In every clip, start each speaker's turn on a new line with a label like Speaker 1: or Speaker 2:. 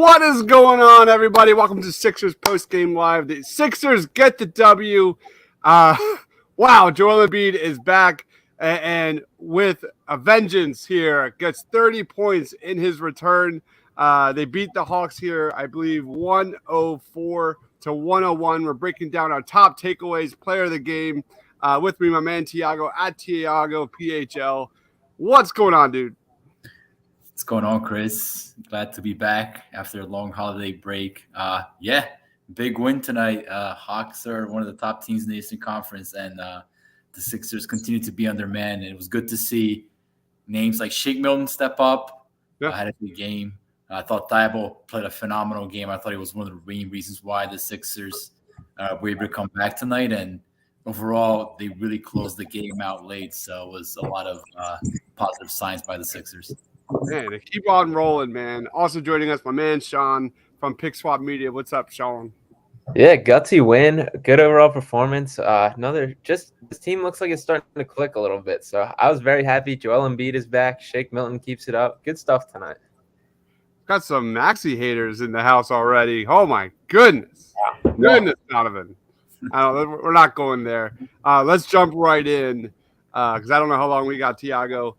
Speaker 1: What is going on, everybody? Welcome to Sixers Post Game Live. The Sixers get the W. Wow, Joel Embiid is back and with a vengeance here. Gets 30 points in his return. They beat the Hawks here, I believe, 104-101. We're breaking down our top takeaways, player of the game. With me, my man Tiago at Tiago PHL. What's going on, dude?
Speaker 2: What's going on, Chris? Glad to be back after a long holiday break. Big win tonight. Hawks are one of the top teams in the Eastern Conference, and the Sixers continue to be undermanned. And it was good to see names like Shake Milton step up. Had a good game. I thought Thibault played a phenomenal game. I thought he was one of the main reasons why the Sixers were able to come back tonight. And overall, they really closed the game out late. So it was a lot of positive signs by the Sixers.
Speaker 1: Man, they keep on rolling, man. Also joining us, my man Sean from Pick Swap Media. What's up, Sean?
Speaker 3: Yeah, gutsy win. Good overall performance. This team looks like it's starting to click a little bit. So I was very happy. Joel Embiid is back. Shake Milton keeps it up. Good stuff tonight.
Speaker 1: Got some Maxey haters in the house already. Oh my goodness. Goodness, Donovan. We're not going there. Let's jump right in because I don't know how long we got, Tiago.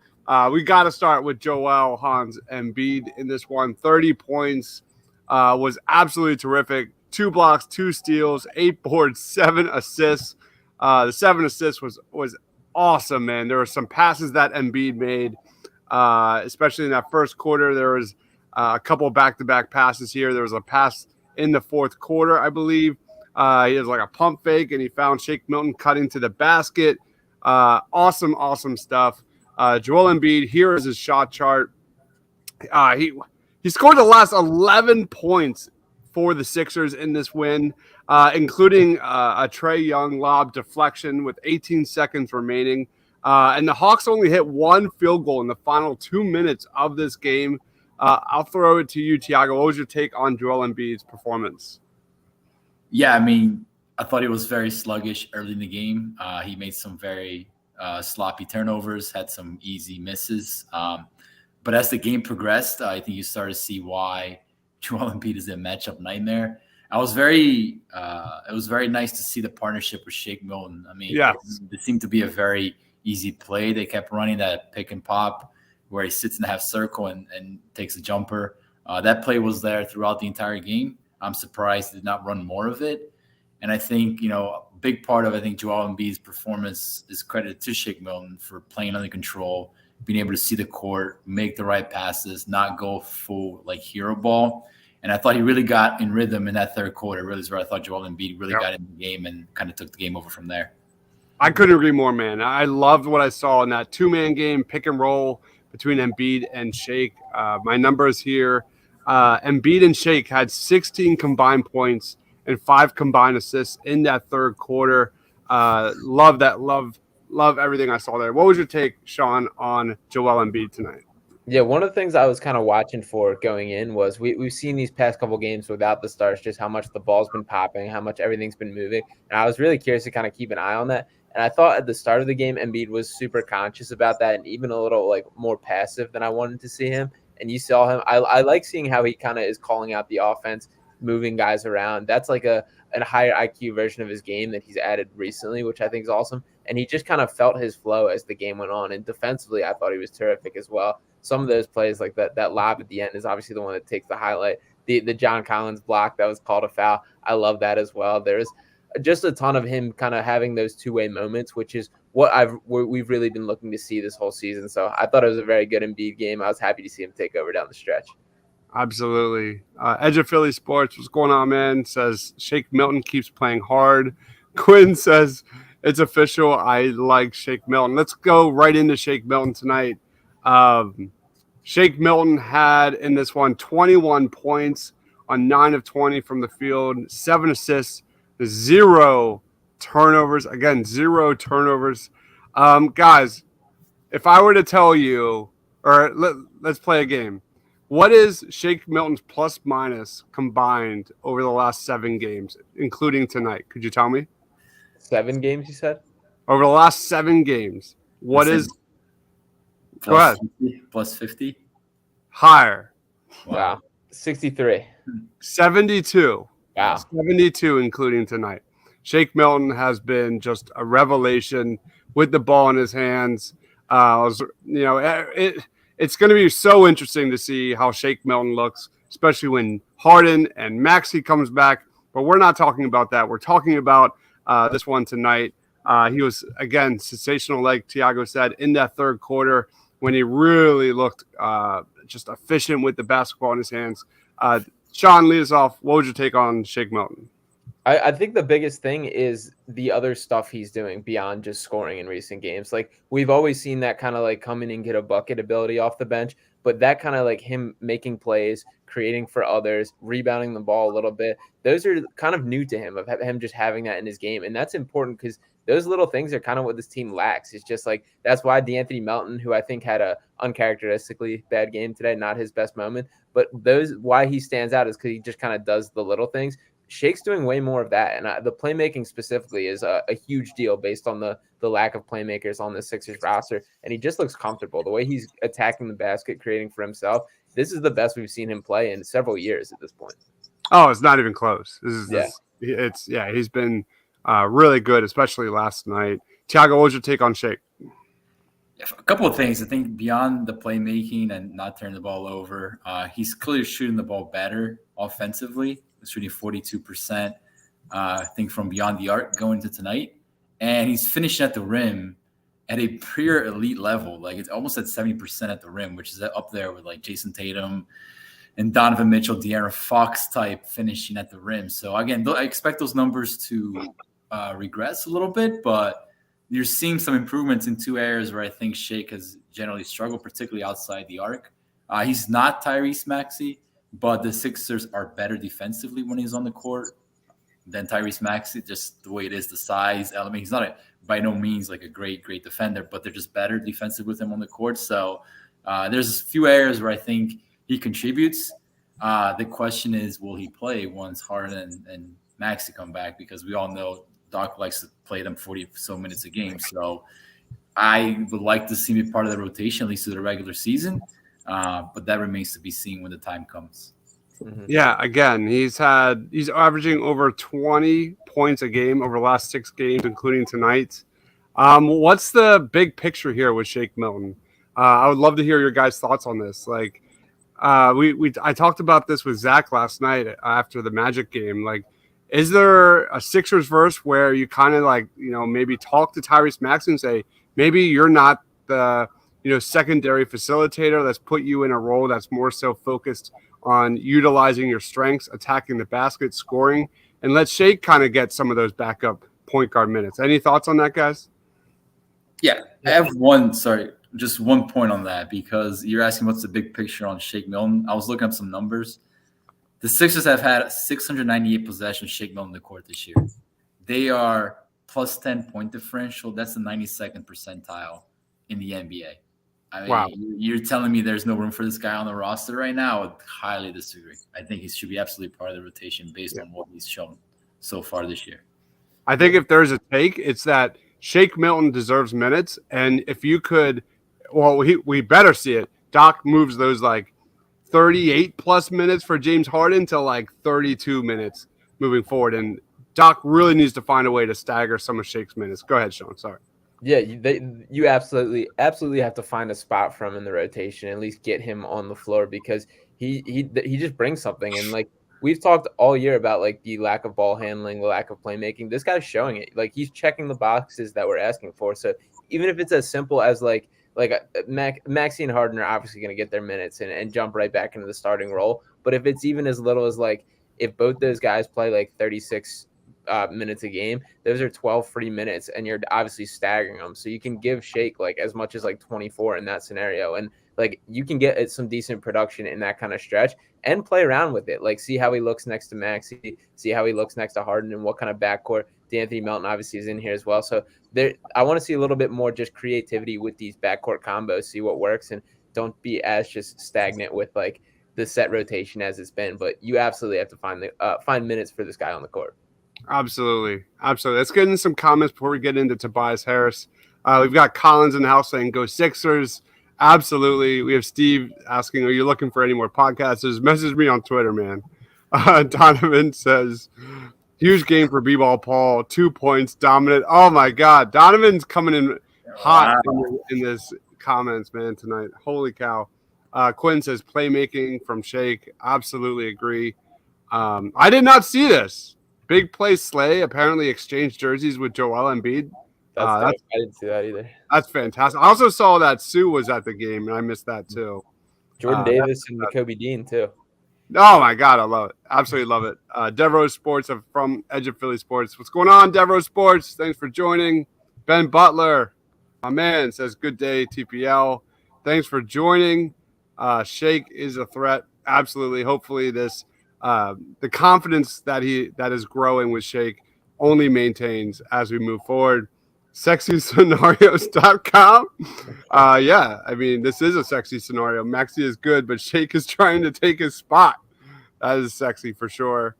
Speaker 1: We got to start with Joel Hans Embiid in this one. 30 points was absolutely terrific. 2 blocks, 2 steals, 8 boards, 7 assists. The 7 assists was awesome, man. There were some passes that Embiid made, especially in that first quarter. There was a couple of back-to-back passes here. There was a pass in the fourth quarter, I believe. He has like a pump fake, and he found Shake Milton cutting to the basket. Awesome stuff. Joel Embiid, here is his shot chart. He scored the last 11 points for the Sixers in this win, including a Trae Young lob deflection with 18 seconds remaining. And the Hawks only hit 1 field goal in the final 2 minutes of this game. I'll throw it to you, Tiago. What was your take on Joel Embiid's performance?
Speaker 2: Yeah, I mean, I thought he was very sluggish early in the game. He made some very sloppy turnovers, had some easy misses. But as the game progressed, I think you started to see why Joel Embiid is a matchup nightmare. It was very nice to see the partnership with Shake Milton. I mean, it seemed to be a very easy play. They kept running that pick and pop where he sits in the half circle and takes a jumper. That play was there throughout the entire game. I'm surprised they did not run more of it. And I think, a big part of, Joel Embiid's performance is credited to Shake Milton for playing under control, being able to see the court, make the right passes, not go full hero ball. And I thought he really got in rhythm in that third quarter. Really is where I thought Joel Embiid really got in the game and kind of took the game over from there.
Speaker 1: I couldn't agree more, man. I loved what I saw in that 2-man game, pick and roll between Embiid and Shake. My numbers here, Embiid and Shake had 16 combined points and 5 combined assists in that third quarter. Love that. Love everything I saw there. What was your take, Sean, on Joel Embiid tonight?
Speaker 3: Yeah, one of the things I was kind of watching for going in was we've seen these past couple games without the stars, just how much the ball's been popping, how much everything's been moving. And I was really curious to kind of keep an eye on that. And I thought at the start of the game, Embiid was super conscious about that and even a little more passive than I wanted to see him. And you saw him. I like seeing how he kind of is calling out the offense, moving guys around. That's like a higher IQ version of his game that he's added recently, which I think is awesome. And he just kind of felt his flow as the game went on. And defensively, I thought he was terrific as well. Some of those plays, like that lob at the end, is obviously the one that takes the highlight. The John Collins block that was called a foul, I love that as well. There's just a ton of him kind of having those two-way moments, which is what we've really been looking to see this whole season. So I thought it was a very good Embiid game. I was happy to see him take over down the stretch.
Speaker 1: Absolutely. Edge of Philly Sports, what's going on, man? Says Shake Milton keeps playing hard. Quinn says it's official. I like Shake Milton. Let's go right into Shake Milton tonight. Shake Milton had in this one 21 points on 9 of 20 from the field, 7 assists, 0 turnovers. Again, 0 turnovers. Guys, if I were to tell you, or let's play a game. What is Shake Milton's plus minus combined over the last 7 games, including tonight? Could you tell me?
Speaker 3: 7 games, you said?
Speaker 1: Over the last 7 games. What is
Speaker 2: plus 50?
Speaker 1: Higher.
Speaker 3: Wow. 63.
Speaker 1: 72.
Speaker 3: Wow.
Speaker 1: 72, including tonight. Shake Milton has been just a revelation with the ball in his hands. It's going to be so interesting to see how Shake Milton looks, especially when Harden and Maxey comes back. But we're not talking about that. We're talking about this one tonight. He was, again, sensational, like Tiago said, in that third quarter when he really looked just efficient with the basketball in his hands. Sean, lead us off. What was your take on Shake Milton?
Speaker 3: I think the biggest thing is the other stuff he's doing beyond just scoring in recent games. Like, we've always seen that kind of like come in and get a bucket ability off the bench, but that kind of like him making plays, creating for others, rebounding the ball a little bit, those are kind of new to him, of him just having that in his game. And that's important because those little things are kind of what this team lacks. It's just like, that's why DeAnthony Melton, who I think had a uncharacteristically bad game today, not his best moment, but why he stands out is because he just kind of does the little things. Shake's doing way more of that, and the playmaking specifically is a huge deal based on the lack of playmakers on the Sixers roster, and he just looks comfortable. The way he's attacking the basket, creating for himself, this is the best we've seen him play in several years at this point.
Speaker 1: Oh, it's not even close. He's been really good, especially last night. Tiago, what was your take on Shake?
Speaker 2: Yeah, a couple of things. I think beyond the playmaking and not turning the ball over, he's clearly shooting the ball better offensively. He's shooting 42%, I think, from beyond the arc going into tonight. And he's finishing at the rim at a pure elite level. Like, it's almost at 70% at the rim, which is up there with like Jason Tatum and Donovan Mitchell, De'Aaron Fox type finishing at the rim. So again, I expect those numbers to regress a little bit, but you're seeing some improvements in two areas where I think Shake has generally struggled, particularly outside the arc. He's not Tyrese Maxey, but the Sixers are better defensively when he's on the court than Tyrese Maxey, just the way it is, the size element. He's not by no means like a great defender, but they're just better defensive with him on the court. So there's a few areas where I think he contributes. The question is, will he play once Harden and Maxey come back? Because we all know Doc likes to play them 40 so minutes a game. So I would like to see him be part of the rotation, at least through the regular season. But that remains to be seen when the time comes.
Speaker 3: Mm-hmm.
Speaker 1: Yeah, again, he's averaging over 20 points a game over the last 6 games, including tonight. What's the big picture here with Shake Milton? I would love to hear your guys' thoughts on this. Like, I talked about this with Zach last night after the Magic game. Like, is there a Sixers verse where you kind of like, maybe talk to Tyrese Maxey and say, maybe you're not the secondary facilitator, that's put you in a role that's more so focused on utilizing your strengths, attacking the basket, scoring, and let Shake kind of get some of those backup point guard minutes. Any thoughts on that, guys?
Speaker 2: Yeah, I have just one point on that, because you're asking what's the big picture on Shake Milton. I was looking up some numbers. The Sixers have had 698 possessions Shake Milton in the court this year. They are plus 10 point differential. That's the 92nd percentile in the NBA. I mean,
Speaker 1: wow.
Speaker 2: You're telling me there's no room for this guy on the roster right now? I would highly disagree. I think he should be absolutely part of the rotation based on what he's shown so far this year.
Speaker 1: I think if there's a take, it's that Shake Milton deserves minutes. And if you could, we better see it. Doc moves those like 38 plus minutes for James Harden to like 32 minutes moving forward. And Doc really needs to find a way to stagger some of Shake's minutes. Go ahead, Sean. Sorry.
Speaker 3: Yeah, you absolutely have to find a spot for him in the rotation, at least get him on the floor, because he just brings something. And like, we've talked all year about like the lack of ball handling, the lack of playmaking. This guy's showing it. Like, he's checking the boxes that we're asking for. So even if it's as simple as like Maxey and Harden are obviously going to get their minutes and jump right back into the starting role. But if it's even as little as like, if both those guys play like 36 minutes a game, those are 12 free minutes, and you're obviously staggering them. So you can give Shake like as much as like 24 in that scenario, and like you can get some decent production in that kind of stretch and play around with it. Like, see how he looks next to Maxey, see how he looks next to Harden, and what kind of backcourt. DeAnthony Melton obviously is in here as well. So I want to see a little bit more just creativity with these backcourt combos, see what works, and don't be as just stagnant with like the set rotation as it's been. But you absolutely have to find minutes for this guy on the court.
Speaker 1: Absolutely. Let's get into some comments before we get into Tobias Harris. We've got Collins in the house saying go Sixers. Absolutely. We have Steve asking, are you looking for any more podcasters? Message me on Twitter, man. Donovan says, huge game for B-Ball Paul. 2 points, dominant. Oh, my God. Donovan's coming in hot in this comments, man, tonight. Holy cow. Quinn says, playmaking from Shake. Absolutely agree. I did not see this. Big play Slay apparently exchanged jerseys with Joel Embiid.
Speaker 3: I didn't see that either.
Speaker 1: That's fantastic. I also saw that Sue was at the game, and I missed that too.
Speaker 3: Jordan Davis and Kobe Dean too.
Speaker 1: Oh my God, I love it. Absolutely love it. Devereaux Sports from Edge of Philly Sports. What's going on, Devereaux Sports? Thanks for joining. Ben Butler, my man, says good day, TPL. Thanks for joining. Shake is a threat. Absolutely. Hopefully this the confidence that is growing with Shake only maintains as we move forward. SexyScenarios.com. Yeah, I mean, this is a sexy scenario. Maxey is good, but Shake is trying to take his spot. That is sexy for sure.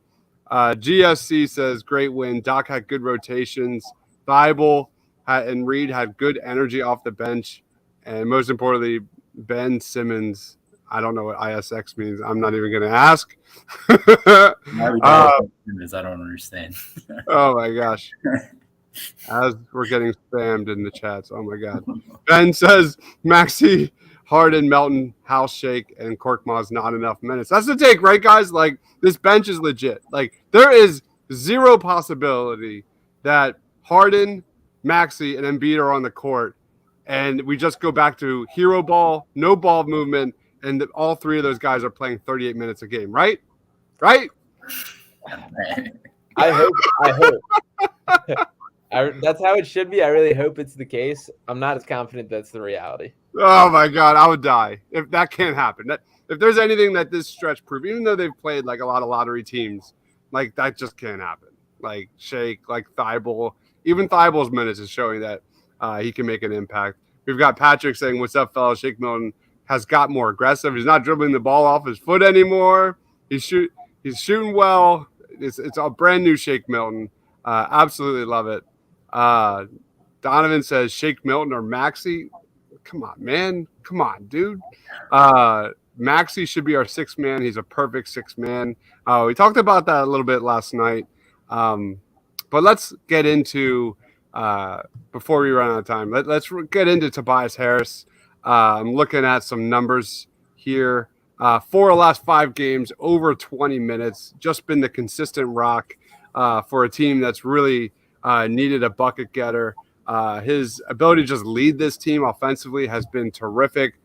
Speaker 1: GSC says, great win. Doc had good rotations. Thibault and Reed had good energy off the bench. And most importantly, Ben Simmons. I don't know what ISX means. I'm not even going to ask.
Speaker 2: I don't understand.
Speaker 1: Oh, my gosh. As we're getting spammed in the chats. Oh, my God. Ben says, Maxey, Harden, Melton, House Shake, and Korkmaz not enough minutes. That's the take, right, guys? Like, this bench is legit. Like, there is zero possibility that Harden, Maxey, and Embiid are on the court, and we just go back to hero ball, no ball movement, and all three of those guys are playing 38 minutes a game, right? Right?
Speaker 3: I hope. That's how it should be. I really hope it's the case. I'm not as confident that's the reality.
Speaker 1: Oh, my God. I would die if that can't happen. If there's anything that this stretch proved, even though they've played like a lot of lottery teams, like that just can't happen. Like Shake, like Thibault. Even Thibault's minutes is showing that he can make an impact. We've got Patrick saying, what's up, fellas? Shake Milton has got more aggressive. He's not dribbling the ball off his foot anymore. He's shooting well. It's a brand new Shake Milton. Absolutely love it. Donovan says Shake Milton or Maxey. Come on, man. Come on, dude. Maxey should be our sixth man. He's a perfect sixth man. We talked about that a little bit last night. But let's get into before we run out of time. Let's get into Tobias Harris. I'm looking at some numbers here. 4 of the last 5 games, over 20 minutes. Just been the consistent rock for a team that's really needed a bucket getter. His ability to just lead this team offensively has been terrific.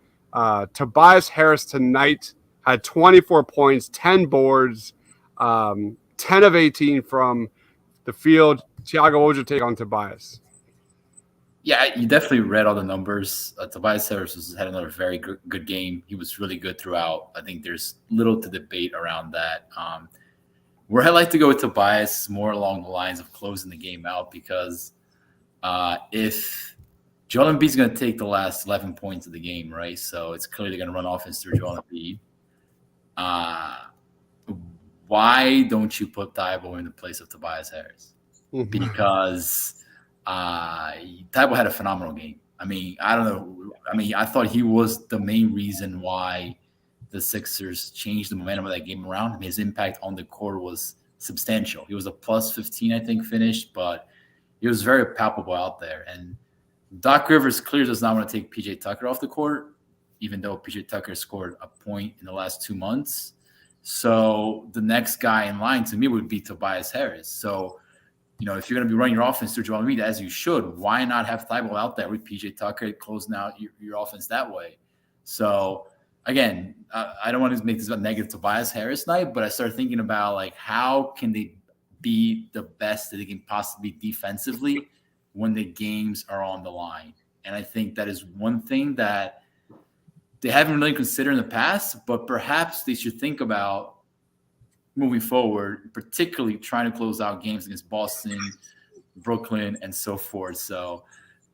Speaker 1: Tobias Harris tonight had 24 points, 10 boards, 10 of 18 from the field. Tiago, what would your take on Tobias?
Speaker 2: Yeah, you definitely read all the numbers. Tobias Harris had another very good game. He was really good throughout. I think there's little to debate around that. Where I like to go with Tobias more along the lines of closing the game out, because if Joel Embiid's going to take the last 11 points of the game, right? So it's clearly going to run offense through Joel Embiid. Why don't you put Thibault in the place of Tobias Harris? Because Thibault had a phenomenal game. I mean, I don't know. I mean, I thought he was the main reason why the Sixers changed the momentum of that game around. His impact on the court was substantial. He was a plus 15, I think, finish, but it was very palpable out there. And Doc Rivers clearly does not want to take PJ Tucker off the court, even though PJ Tucker scored a point in the last 2 months. So the next guy in line to me would be Tobias Harris. So, you know, if you're going to be running your offense through Joel Embiid, as you should, why not have Thibault out there with PJ Tucker closing out your offense that way? So, again, I don't want to make this a negative Tobias Harris night, but I started thinking about, like, how can they be the best that they can possibly be defensively when the games are on the line? And I think that is one thing that they haven't really considered in the past, but perhaps they should think about moving forward, particularly trying to close out games against Boston, Brooklyn, and so forth. So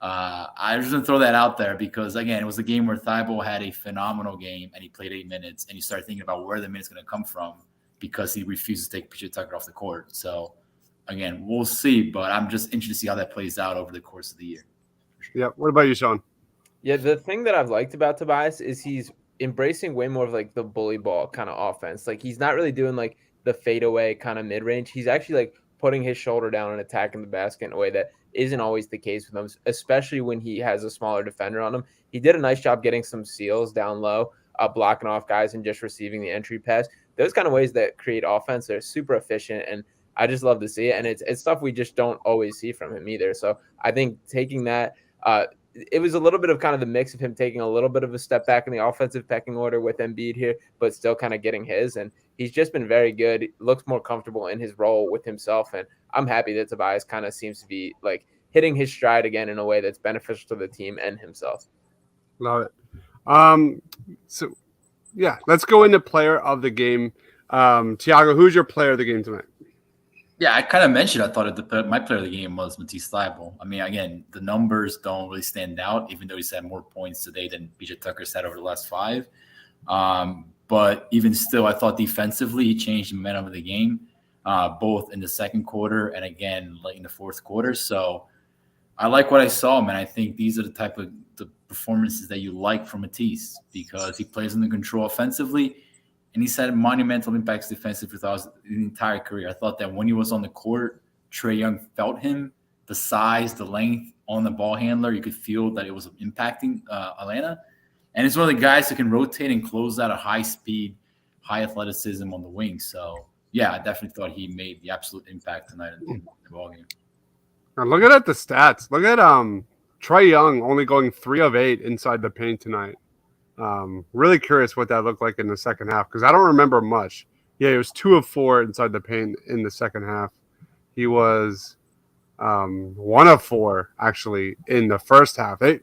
Speaker 2: I was going to throw that out there because, again, it was a game where Thibault had a phenomenal game and he played 8 minutes, and you start thinking about where the minutes going to come from because he refuses to take PJ Tucker off the court. So, again, we'll see, but I'm just interested to see how that plays out over the course of the year.
Speaker 1: Yeah. What about you, Sean?
Speaker 3: Yeah, the thing that I've liked about Tobias is he's embracing way more of like the bully ball kind of offense. Like he's not really doing like the fadeaway kind of mid range. He's actually like putting his shoulder down and attacking the basket in a way that isn't always the case with him, especially when he has a smaller defender on him. He did a nice job getting some seals down low, blocking off guys and just receiving the entry pass. Those kind of ways that create offense, they're super efficient, and I just love to see it. And it's stuff we just don't always see from him either. So I think taking that. It was a little bit of kind of the mix of him taking a little bit of a step back in the offensive pecking order with Embiid here, but still kind of getting his. And he's just been very good. He looks more comfortable in his role with himself. And I'm happy that Tobias kind of seems to be like hitting his stride again in a way that's beneficial to the team and himself.
Speaker 1: Love it. So yeah, let's go into player of the game. Tiago, who's your player of the game tonight?
Speaker 2: Yeah, I kind of mentioned I thought my player of the game was Matisse Thybulle. I mean, again, the numbers don't really stand out, even though he's had more points today than PJ Tucker's had over the last 5. But even still, I thought defensively he changed the momentum of the game, both in the second quarter and again late in the fourth quarter. So I like what I saw, man. I think these are the type of the performances that you like from Matisse because he plays under control offensively. And he's had monumental impacts defensively throughout his entire career. I thought that when he was on the court, Trae Young felt him, the size, the length on the ball handler. You could feel that it was impacting Atlanta. And it's one of the guys who can rotate and close out a high speed, high athleticism on the wing. So, yeah, I definitely thought he made the absolute impact tonight in the ball game.
Speaker 1: Now look at the stats. Look at Trae Young only going 3 of 8 inside the paint tonight. Really curious what that looked like in the second half because I don't remember much. Yeah, he was 2 of 4 inside the paint in the second half. He was 1 of 4 actually in the first half. They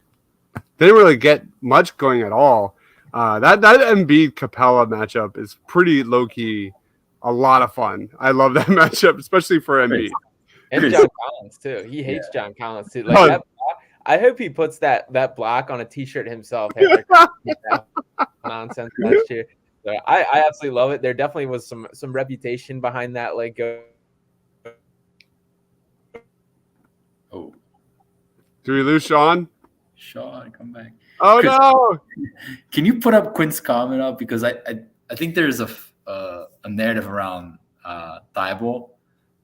Speaker 1: didn't really get much going at all. That Embiid Capella matchup is pretty low key, a lot of fun. I love that matchup, especially for Embiid
Speaker 3: and John Collins too. He hates John Collins too. Like that. I hope he puts that block on a T-shirt himself. Nonsense last year. So I absolutely love it. There definitely was some reputation behind that. Like,
Speaker 2: oh,
Speaker 1: do we lose Sean?
Speaker 2: Sean, come back.
Speaker 1: Oh no!
Speaker 2: Can you put up Quinn's comment up because I think there's a narrative around Thybulle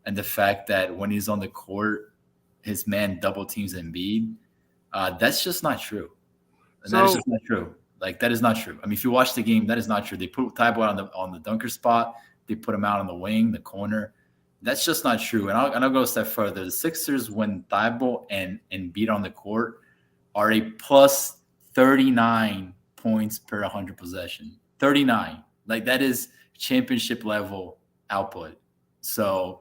Speaker 2: and the fact that when he's on the court, his man double teams Embiid. That's just not true. That is just not true. Like, that is not true. I mean, if you watch the game, that is not true. They put Thybulle on the dunker spot. They put him out on the wing, the corner. That's just not true. And I'll go a step further. The Sixers, when Thybulle and Embiid on the court, are a plus 39 points per 100 possession. 39. Like, that is championship level output. So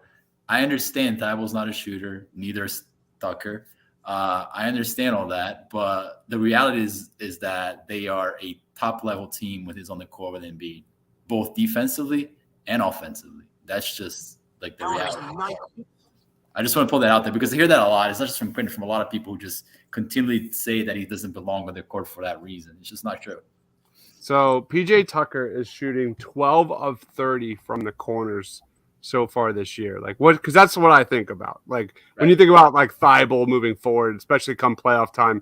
Speaker 2: I understand Thybulle's not a shooter. Neither is Tucker. I understand all that, but the reality is that they are a top level team with his on the court with Embiid, both defensively and offensively. That's just like the reality. I just want to pull that out there because I hear that a lot. It's not just from Quinn, from a lot of people who just continually say that he doesn't belong on the court for that reason. It's just not true.
Speaker 1: So PJ Tucker is shooting 12 of 30 from the corners so far this year. Like what? Because that's what I think about. Like when you think about like Thybulle moving forward, especially come playoff time,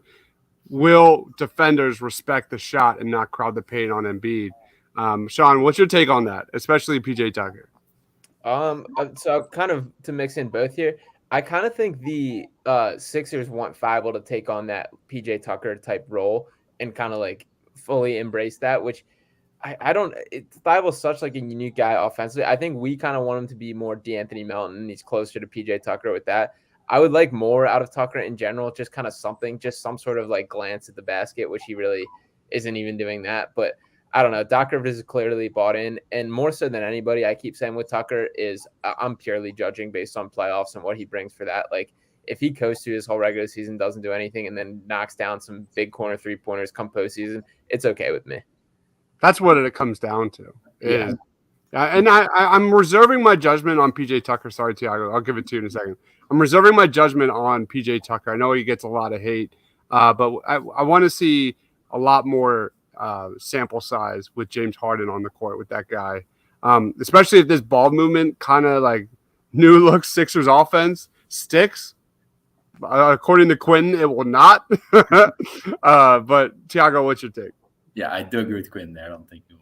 Speaker 1: will defenders respect the shot and not crowd the paint on Embiid? Sean, what's your take on that, especially PJ Tucker?
Speaker 3: So kind of to mix in both here, I kind of think the Sixers want Thybulle to take on that PJ Tucker type role and kind of like fully embrace that, which I don't. Thybulle's such like a unique guy offensively. I think we kind of want him to be more DeAnthony Melton. He's closer to PJ Tucker with that. I would like more out of Tucker in general, just kind of something, just some sort of like glance at the basket, which he really isn't even doing that. But I don't know. Doc Rivers is clearly bought in, and more so than anybody, I keep saying with Tucker is I'm purely judging based on playoffs and what he brings for that. Like if he coasts to his whole regular season, doesn't do anything, and then knocks down some big corner 3-pointers come postseason, it's okay with me.
Speaker 1: That's what it comes down to.
Speaker 3: Yeah.
Speaker 1: And I'm reserving my judgment on PJ Tucker. Sorry, Tiago. I'll give it to you in a second. I'm reserving my judgment on PJ Tucker. I know he gets a lot of hate, but I want to see a lot more sample size with James Harden on the court with that guy, especially if this ball movement kind of like new look Sixers offense sticks. According to Quinn, it will not. But Tiago, what's your take?
Speaker 2: Yeah, I do agree with Quinn there. I don't think he will.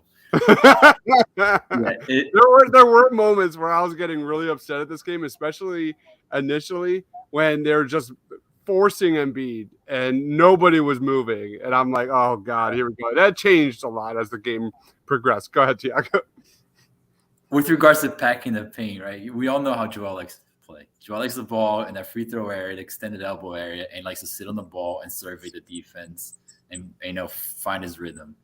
Speaker 1: There were moments where I was getting really upset at this game, especially initially when they're just forcing Embiid and nobody was moving, and I'm like, oh god, here we go. That changed a lot as the game progressed. Go ahead, Tiago.
Speaker 2: With regards to packing the paint, right? We all know how Joel likes to play. Joel likes the ball in that free throw area, the extended elbow area, and likes to sit on the ball and survey the defense and find his rhythm.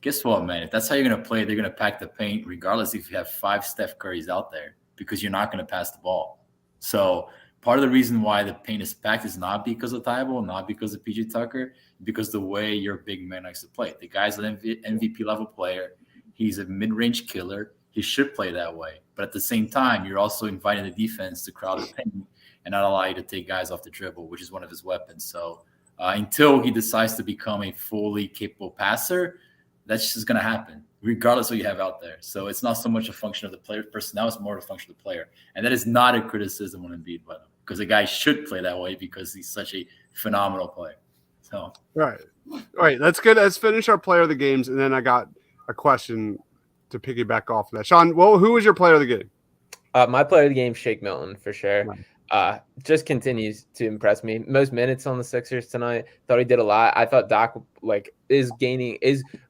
Speaker 2: Guess what, man? If that's how you're going to play, they're going to pack the paint regardless if you have 5 Steph Currys out there because you're not going to pass the ball. So part of the reason why the paint is packed is not because of Thibault, not because of PJ Tucker, because the way your big man likes to play. The guy's an MVP level player. He's a mid-range killer. He should play that way. But at the same time, you're also inviting the defense to crowd the paint and not allow you to take guys off the dribble, which is one of his weapons. So until he decides to become a fully capable passer, that's just going to happen, regardless of what you have out there. So it's not so much a function of the player personnel, it's more a function of the player. And that is not a criticism on Embiid, by the way, because the guy should play that way because he's such a phenomenal player. So
Speaker 1: right. All right, let's finish our player of the games, and then I got a question to piggyback off of that. Sean, well, who was your player of the game?
Speaker 3: My player of the game, Shake Milton, for sure. Just continues to impress me. Most minutes on the Sixers tonight. Thought he did a lot. I thought Doc is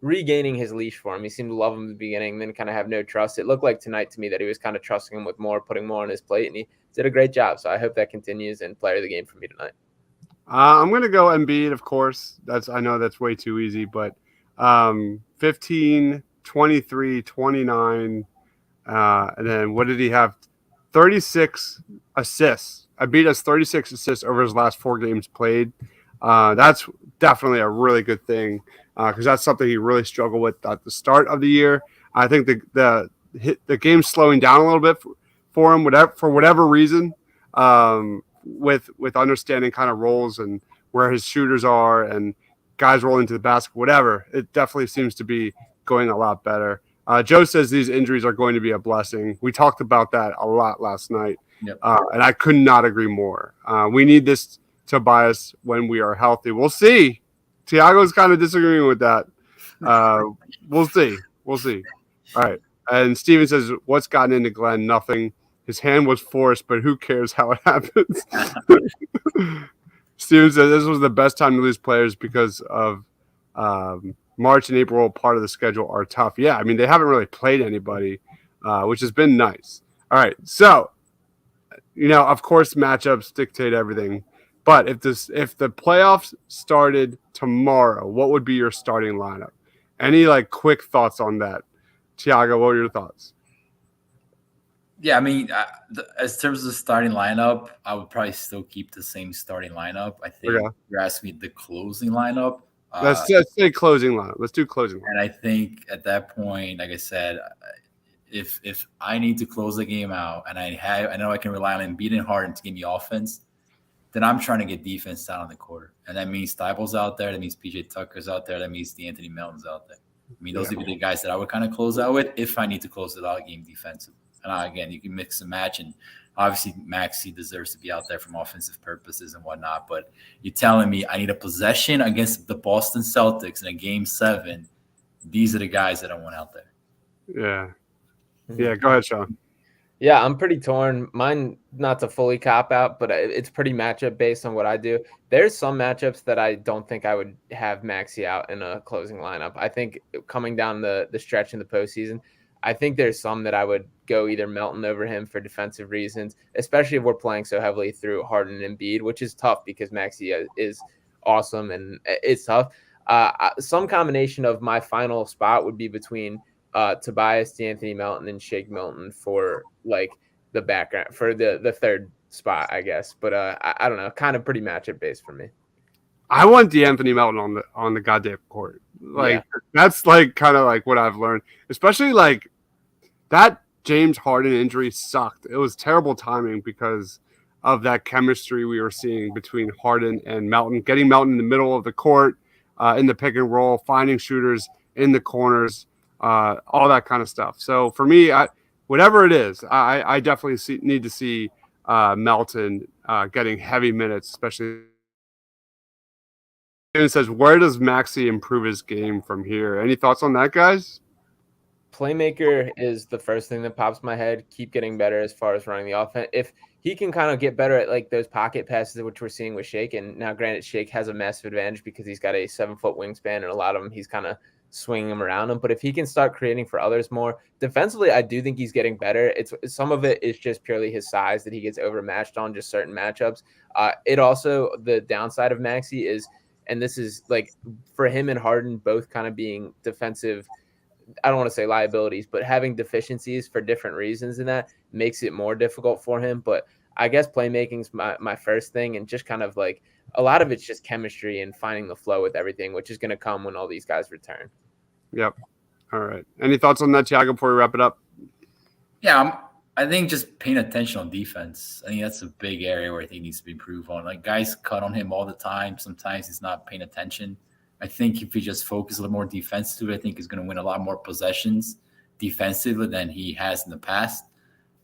Speaker 3: regaining his leash for him. He seemed to love him at the beginning, then kind of have no trust. It looked like tonight to me that he was kind of trusting him with more, putting more on his plate, and he did a great job. So I hope that continues and player of the game for me tonight.
Speaker 1: I'm gonna go Embiid, of course. I know that's way too easy, but 15, 23, 29, and then what did he have? 36 assists. Embiid has 36 assists over his last 4 games played. That's definitely a really good thing because that's something he really struggled with at the start of the year. I think the game's slowing down a little bit for him, for whatever reason, with understanding kind of roles and where his shooters are and guys rolling to the basket, whatever. It definitely seems to be going a lot better. Joe says these injuries are going to be a blessing. We talked about that a lot last night,
Speaker 2: Yep.
Speaker 1: And I could not agree more. We need this Tobias when we are healthy. We'll see. Tiago's kind of disagreeing with that. We'll see. All right. And Steven says, what's gotten into Glenn? Nothing. His hand was forced, but who cares how it happens? Steven says this was the best time to lose players because of March and April, part of the schedule, are tough. Yeah, I mean, they haven't really played anybody, which has been nice. All right, so, of course, matchups dictate everything. But if the playoffs started tomorrow, what would be your starting lineup? Any, quick thoughts on that? Tiago, what are your thoughts?
Speaker 2: Yeah, I mean, as terms of the starting lineup, I would probably still keep the same starting lineup. I think you're asking me the closing lineup.
Speaker 1: Let's say closing lineup. Let's do closing lineup.
Speaker 2: And I think at that point, like I said, if I need to close the game out and I know I can rely on Embiid and Harden to give me offense, then I'm trying to get defense down on the court. And that means Thibault's out there. That means PJ Tucker's out there. That means DeAnthony Melton's out there. I mean, those would be the guys that I would kind of close out with if I need to close it out game defensively. And again, you can mix and match. And obviously, Maxey deserves to be out there from offensive purposes and whatnot. But you're telling me I need a possession against the Boston Celtics in a game 7. These are the guys that I want out there.
Speaker 1: Yeah. Yeah, go ahead, Sean.
Speaker 3: Yeah, I'm pretty torn. Mine, not to fully cop out, but it's pretty matchup based on what I do. There's some matchups that I don't think I would have Maxey out in a closing lineup. I think coming down the stretch in the postseason, I think there's some that I would go either Melton over him for defensive reasons, especially if we're playing so heavily through Harden and Embiid, which is tough because Maxey is awesome and it's tough. Some combination of my final spot would be between Tobias, DeAnthony Melton, and Shake Milton for the background for the third spot, I guess. But I don't know, kind of pretty matchup based for me.
Speaker 1: I want DeAnthony Melton on the goddamn court. That's kind of what I've learned, especially that James Harden injury sucked. It was terrible timing because of that chemistry we were seeing between Harden and Melton, getting Melton in the middle of the court, in the pick and roll, finding shooters in the corners, all that kind of stuff. So for me, whatever it is, I definitely need to see Melton getting heavy minutes, especially. And says, where does Maxey improve his game from here? Any thoughts on that, guys?
Speaker 3: Playmaker is the first thing that pops my head. Keep getting better as far as running the offense. If he can kind of get better at like those pocket passes, which we're seeing with Shake, and now granted, Shake has a massive advantage because he's got a 7-foot wingspan, and a lot of them he's kind of swinging them around him. But if he can start creating for others more defensively, I do think he's getting better. It's some of it is just purely his size that he gets overmatched on just certain matchups. It also, the downside of Maxey is, and this is like for him and Harden both kind of being defensive, I don't want to say liabilities, but having deficiencies for different reasons, and that makes it more difficult for him. But I guess playmaking's my first thing, and just kind of like a lot of it's just chemistry and finding the flow with everything, which is going to come when all these guys return.
Speaker 1: Yep. All right. Any thoughts on that, Thiago, before we wrap it up?
Speaker 2: Yeah, I think just paying attention on defense. I think that's a big area where I think needs to be improved on. Like, guys cut on him all the time. Sometimes he's not paying attention. I think if he just focuses a little more defensively, I think he's going to win a lot more possessions defensively than he has in the past.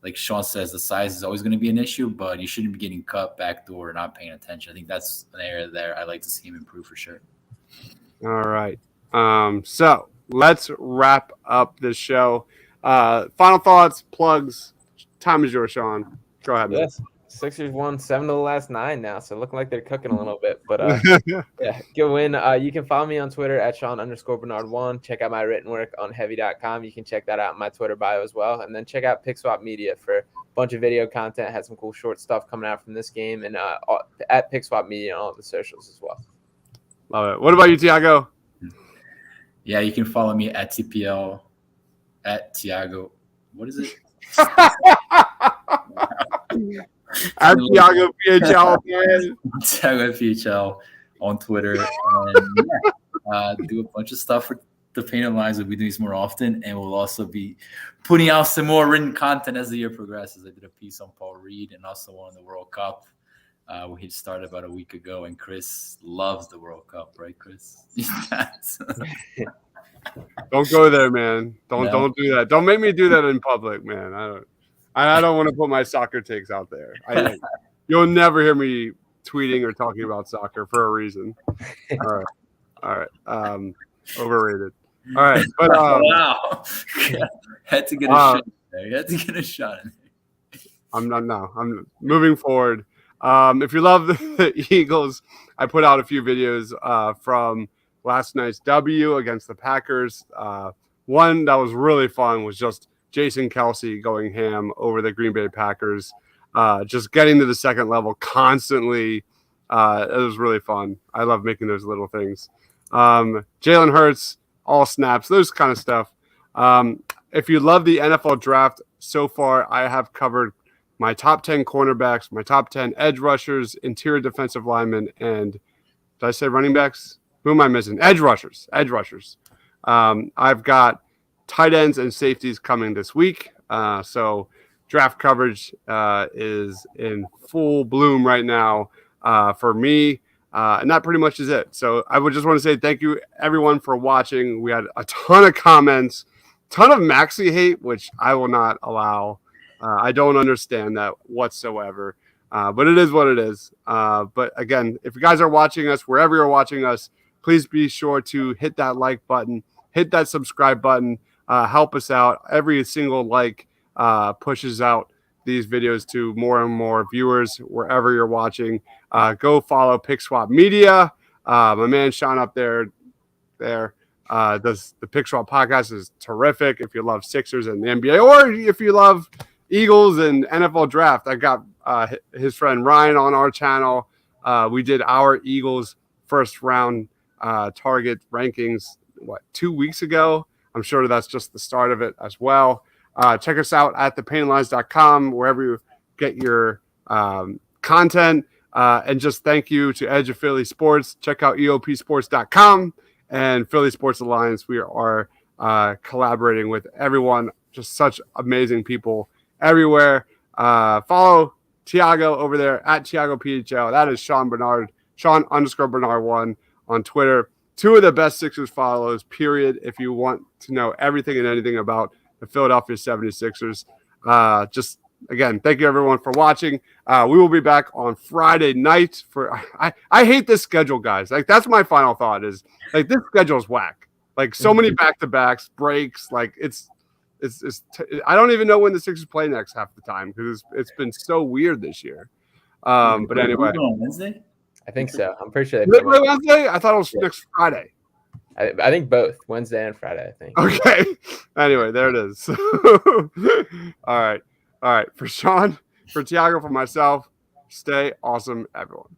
Speaker 2: Like Sean says, the size is always going to be an issue, but you shouldn't be getting cut backdoor or not paying attention. I think that's an area there I'd like to see him improve for sure.
Speaker 1: All right. So let's wrap up this show. Final thoughts, plugs. Time is yours, Sean. Go ahead, man.
Speaker 3: Yes. Sixers won 7 of the last 9 now, so looking like they're cooking a little bit. But yeah, good win. You can follow me on Twitter at Sean_Bernard1. Check out my written work on heavy.com. You can check that out in my Twitter bio as well. And then check out PickSwap Media for a bunch of video content. Had some cool short stuff coming out from this game, and at PickSwap Media on all the socials as well.
Speaker 1: Love it. What about you, Thiago?
Speaker 2: Yeah, you can follow me at TPL at Thiago. What is it?
Speaker 1: At Thiago PHL, man.
Speaker 2: Thiago PHL on Twitter. And do a bunch of stuff for the Painted Lines. We'll be doing this more often, and we'll also be putting out some more written content as the year progresses. I did a piece on Paul Reed and also one on the World Cup. We started about a week ago, and Chris loves the World Cup, right, Chris?
Speaker 1: Don't go there, man. Don't do that. Don't make me do that in public, man. I don't want to put my soccer takes out there. You'll never hear me tweeting or talking about soccer for a reason. All right. Overrated. All right, but
Speaker 2: wow, had to get a shot there. You had to get a shot in there.
Speaker 1: I'm moving forward. If you love the Eagles, I put out a few videos from last night's W against the Packers. One that was really fun was just Jason Kelce going ham over the Green Bay Packers, just getting to the second level constantly. It was really fun. I love making those little things. Jalen Hurts, all snaps, those kind of stuff. If you love the NFL draft so far, I have covered my top 10 cornerbacks, my top 10 edge rushers, interior defensive linemen, and did I say running backs? Who am I missing? Edge rushers. I've got tight ends and safeties coming this week. So draft coverage is in full bloom right now for me. And that pretty much is it. So I would just want to say thank you, everyone, for watching. We had a ton of comments, ton of Maxey hate, which I will not allow. I don't understand that whatsoever. But it is what it is. But again, if you guys are watching us, wherever you're watching us, please be sure to hit that like button, hit that subscribe button. Help us out. Every single like pushes out these videos to more and more viewers wherever you're watching. Go follow PickSwap Media. My man Sean up there does the PickSwap podcast is terrific. If you love Sixers and the NBA, or if you love Eagles and NFL draft, I got his friend Ryan on our channel. We did our Eagles first round target rankings 2 weeks ago. I'm sure that's just the start of it as well. Check us out at thepaintlines.com, wherever you get your content. And just thank you to Edge of Philly Sports. Check out eopsports.com and Philly Sports Alliance. We are collaborating with everyone, just such amazing people everywhere. Follow Thiago over there at Thiago PHL. That is Sean Bernard1 on Twitter. 2 of the best Sixers follows, period, if you want to know everything and anything about the Philadelphia 76ers. Just again, thank you everyone for watching. We will be back on Friday night for. I hate this schedule, guys. Like that's my final thought is like this schedule is whack. Like so many back-to-backs, breaks. Like it's I don't even know when the Sixers play next half the time because it's been so weird this year. But anyway,
Speaker 2: on Wednesday.
Speaker 3: I think so. I'm pretty sure
Speaker 1: Is it Wednesday. I thought it was next Friday.
Speaker 3: I think both Wednesday and Friday. I think.
Speaker 1: Okay. Anyway, there it is. All right. For Sean, for Tiago, for myself, stay awesome, everyone.